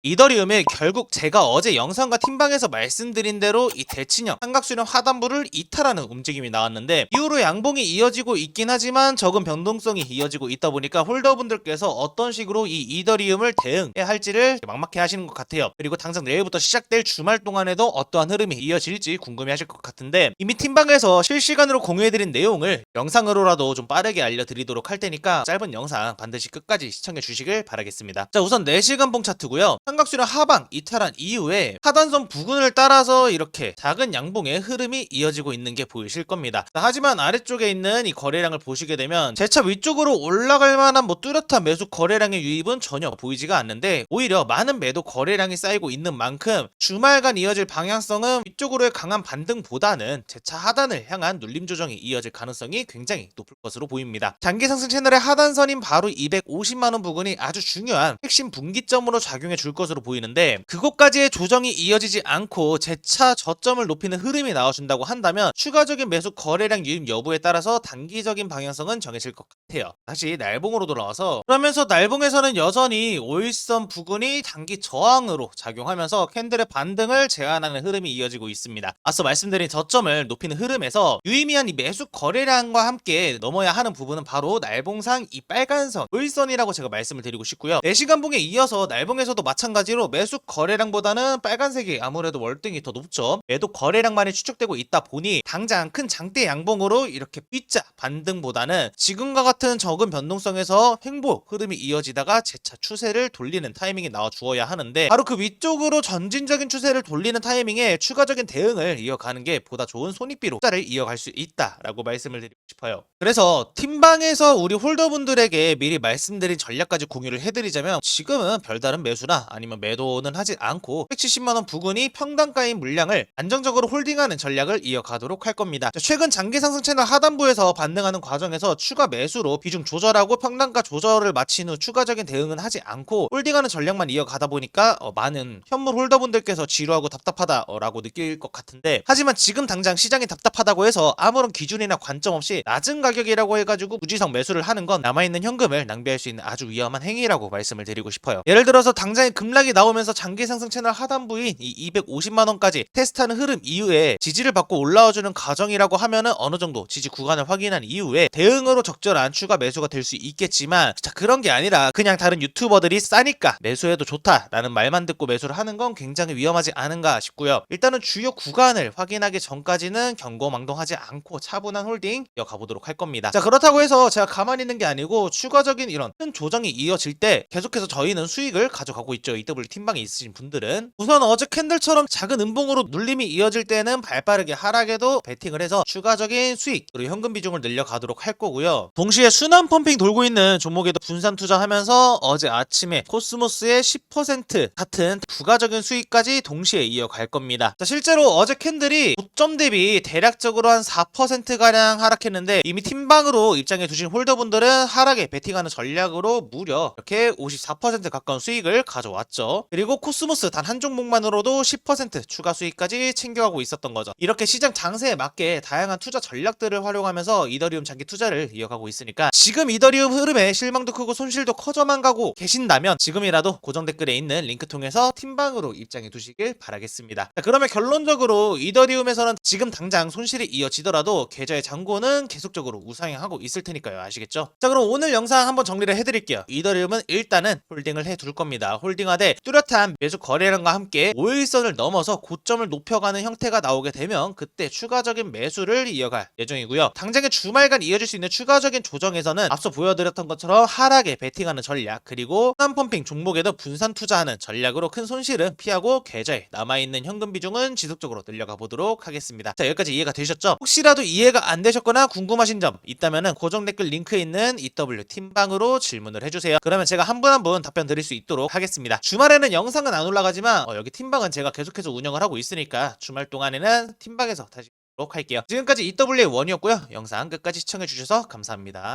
이더리움이 결국 제가 어제 영상과 팀방에서 말씀드린 대로 이 대칭형 삼각수렴 하단부를 이탈하는 움직임이 나왔는데, 이후로 양봉이 이어지고 있긴 하지만 적은 변동성이 이어지고 있다 보니까 홀더분들께서 어떤 식으로 이 이더리움을 대응해야 할지를 막막해 하시는 것 같아요. 그리고 당장 내일부터 시작될 주말 동안에도 어떠한 흐름이 이어질지 궁금해 하실 것 같은데, 이미 팀방에서 실시간으로 공유해드린 내용을 영상으로라도 좀 빠르게 알려드리도록 할 테니까 짧은 영상 반드시 끝까지 시청해 주시길 바라겠습니다. 자, 우선 4시간봉 차트고요. 삼각수렴 하방 이탈한 이후에 하단선 부근을 따라서 이렇게 작은 양봉의 흐름이 이어지고 있는 게 보이실 겁니다. 자, 하지만 아래쪽에 있는 이 거래량을 보시게 되면 재차 위쪽으로 올라갈 만한 뚜렷한 매수 거래량의 유입은 전혀 보이지가 않는데, 오히려 많은 매도 거래량이 쌓이고 있는 만큼 주말간 이어질 방향성은 위쪽으로의 강한 반등보다는 재차 하단을 향한 눌림 조정이 이어질 가능성이 굉장히 높을 것으로 보입니다. 장기 상승 채널의 하단선인 바로 250만원 부근이 아주 중요한 핵심 분기점으로 작용해 줄 것으로 보이는데, 그곳까지의 조정이 이어지지 않고 재차 저점을 높이는 흐름이 나와준다고 한다면 추가적인 매수 거래량 유입 여부에 따라서 단기적인 방향성은 정해질 것 같아요. 다시 날봉으로 돌아와서, 그러면서 날봉에서는 여전히 5일선 부근이 단기 저항으로 작용하면서 캔들의 반등을 제한하는 흐름이 이어지고 있습니다. 앞서 말씀드린 저점을 높이는 흐름에서 유의미한 이 매수 거래량과 함께 넘어야 하는 부분은 바로 날봉상 이 빨간선 5일선이라고 제가 말씀을 드리고 싶고요. 4시간봉에 이어서 날봉에서도 마찬가지로 매수 거래량보다는 빨간색이 아무래도 월등히 더 높죠. 매도 거래량만이 추적되고 있다 보니 당장 큰 장대 양봉으로 이렇게 V자 반등보다는 지금과 같은 적은 변동성에서 횡보 흐름이 이어지다가 재차 추세를 돌리는 타이밍이 나와 주어야 하는데, 바로 그 위쪽으로 전진적인 추세를 돌리는 타이밍에 추가적인 대응을 이어가는 게 보다 좋은 손익비로 투자를 이어갈 수 있다라고 말씀을 드리고 싶어요. 그래서 팀방에서 우리 홀더분들에게 미리 말씀드린 전략까지 공유를 해드리자면, 지금은 별다른 매수나 아니면 매도는 하지 않고 170만원 부근이 평단가인 물량을 안정적으로 홀딩하는 전략을 이어가도록 할 겁니다. 최근 장기 상승 채널 하단부에서 반등하는 과정에서 추가 매수로 비중 조절하고 평단가 조절을 마친 후 추가적인 대응은 하지 않고 홀딩하는 전략만 이어가다 보니까 많은 현물 홀더분들께서 지루하고 답답하다라고 느낄 것 같은데, 하지만 지금 당장 시장이 답답하다고 해서 아무런 기준이나 관점 없이 낮은 가격이라고 해가지고 무지성 매수를 하는 건 남아있는 현금을 낭비할 수 있는 아주 위험한 행위라고 말씀을 드리고 싶어요. 예를 들어서 당장에 급락이 나오면서 장기 상승 채널 하단부인 이 250만원까지 테스트하는 흐름 이후에 지지를 받고 올라와주는 과정이라고 하면은 어느 정도 지지 구간을 확인한 이후에 대응으로 적절한 추가 매수가 될 수 있겠지만, 자, 그런 게 아니라 그냥 다른 유튜버들이 싸니까 매수해도 좋다라는 말만 듣고 매수를 하는 건 굉장히 위험하지 않은가 싶고요. 일단은 주요 구간을 확인하기 전까지는 경고망동하지 않고 차분한 홀딩 이어가보도록 할 겁니다. 자, 그렇다고 해서 제가 가만히 있는 게 아니고 추가적인 이런 큰 조정이 이어질 때 계속해서 저희는 수익을 가져가고 있죠. EW 팀방에 있으신 분들은 우선 어제 캔들처럼 작은 음봉으로 눌림이 이어질 때는 발빠르게 하락에도 베팅을 해서 추가적인 수익 그리고 현금 비중을 늘려가도록 할 거고요. 동시에 순환 펌핑 돌고 있는 종목에도 분산 투자하면서 어제 아침에 코스모스의 10% 같은 부가적인 수익까지 동시에 이어갈 겁니다. 자, 실제로 어제 캔들이 고점 대비 대략적으로 한 4%가량 하락했는데, 이미 팀방으로 입장해 두신 홀더분들은 하락에 베팅하는 전략으로 무려 이렇게 54% 가까운 수익을 가져왔죠. 그리고 코스모스 단 한 종목만으로도 10% 추가 수익까지 챙겨가고 있었던 거죠. 이렇게 시장 장세에 맞게 다양한 투자 전략들을 활용하면서 이더리움 장기 투자를 이어가고 있으니까, 지금 이더리움 흐름에 실망도 크고 손실도 커져만 가고 계신다면 지금이라도 고정 댓글에 있는 링크 통해서 팀방으로 입장해 두시길 바라겠습니다. 자, 그러면 결론적으로 이더리움에서는 지금 당장 손실이 이어지더라도 계좌의 잔고는 계속적으로 우상향하고 있을 테니까요. 아시겠죠? 자, 그럼 오늘 영상 한번 정리를 해드릴게요. 이더리움은 일단은 홀딩을 해둘 겁니다. 홀딩하되 뚜렷한 매수 거래량과 함께 5일선을 넘어서 고점을 높여가는 형태가 나오게 되면 그때 추가적인 매수를 이어갈 예정이고요. 당장의 주말간 이어질 수 있는 추가적인 조정에서는 앞서 보여드렸던 것처럼 하락에 베팅하는 전략, 그리고 순환펌핑 종목에도 분산 투자하는 전략으로 큰 손실은 피하고 계좌에 남아있는 현금 비중은 지속적으로 늘려가 보도록 하겠습니다. 자, 여기까지 이해가 되셨죠? 혹시라도 이해가 안 되셨거나 궁금하신 점 있다면은 고정 댓글 링크에 있는 EW 팀방으로 질문을 해주세요. 그러면 제가 한 분 한 분 답변 드릴 수 있도록 하겠습니다. 주말에는 영상은 안 올라가지만 여기 팀방은 제가 계속해서 운영을 하고 있으니까 주말 동안에는 팀방에서 다시 보도록 할게요. 지금까지 EW의 원이었고요. 영상 끝까지 시청해주셔서 감사합니다.